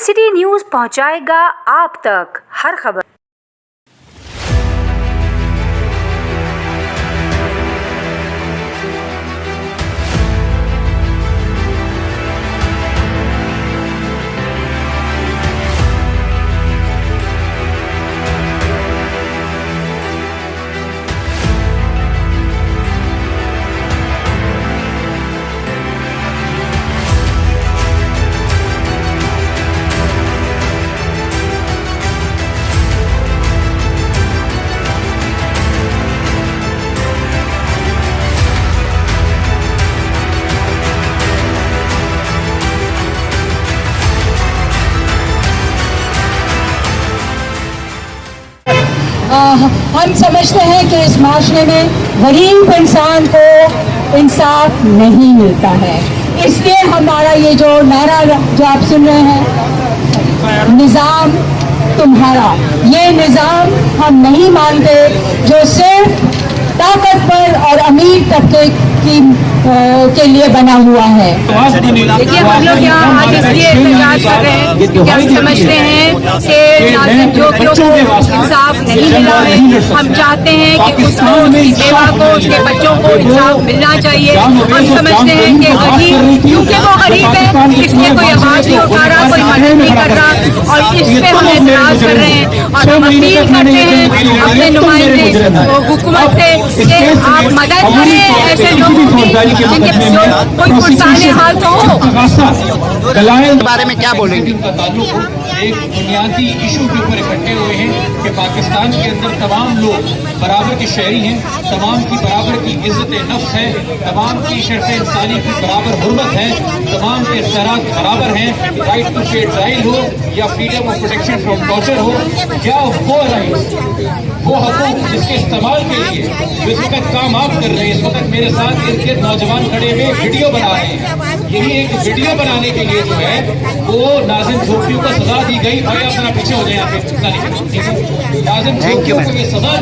City news पहुंचाएगा आप तक हर खबर। हम समझते हैं कि इस माशरे में गरीब इंसान को इंसाफ नहीं मिलता है, इसलिए हमारा ये जो नारा जो आप सुन रहे हैं, निज़ाम तुम्हारा, ये निज़ाम हम नहीं मानते जो सिर्फ ताकतवर और अमीर तबके के लिए बना हुआ है। देखिए, हम लोग यहाँ आज इसलिए एहतजाज कर रहे हैं कि हम समझते हैं कि नाज़िम जोगियों को इंसाफ नहीं मिला है। हम चाहते हैं कि उसको, उसकी बेवा को, उसके बच्चों को इंसाफ मिलना चाहिए। हम समझते हैं कि गरीब, क्योंकि वो गरीब है, इसलिए कोई आवाज़ नहीं उठा रहा, कोई मदद नहीं कर रहा, और इस पे हम एतराज़ कर रहे हैं। और हम अपील करते हैं अपने नुमाइंदे हुकूमत से कि आप मदद करें ऐसे लोगों की जिनके कोई पुरसाने हाल तो हो। के बारे में क्या बोलेंगे? का ताल्लुक एक बुनियादी इशू के ऊपर इकट्ठे हुए हैं कि पाकिस्तान के अंदर तमाम लोग बराबर के शहरी हैं, तमाम की बराबर की इज्जत नफ्स है, तमाम की शर्फ इंसानी की बराबर हुर्मत है, तमाम के इख्तियारात बराबर हैं। राइट टू फेयर ट्रायल हो या freedom of protection from torture हो, या वो राइट्स, वो हकूक जिसके इस्तेमाल के लिए इस वक्त काम आप कर रहे हैं। इस वक्त मेरे साथ इनके नौजवान खड़े हुए वीडियो बना रहे हैं। यही एक वीडियो बनाने के लिए जो है वो नाज़िम जोगियों को सजा दी गई। भाई आप जरा पीछे हो जाए यहाँ पे। नाज़िम जोगियों को ये सजा दी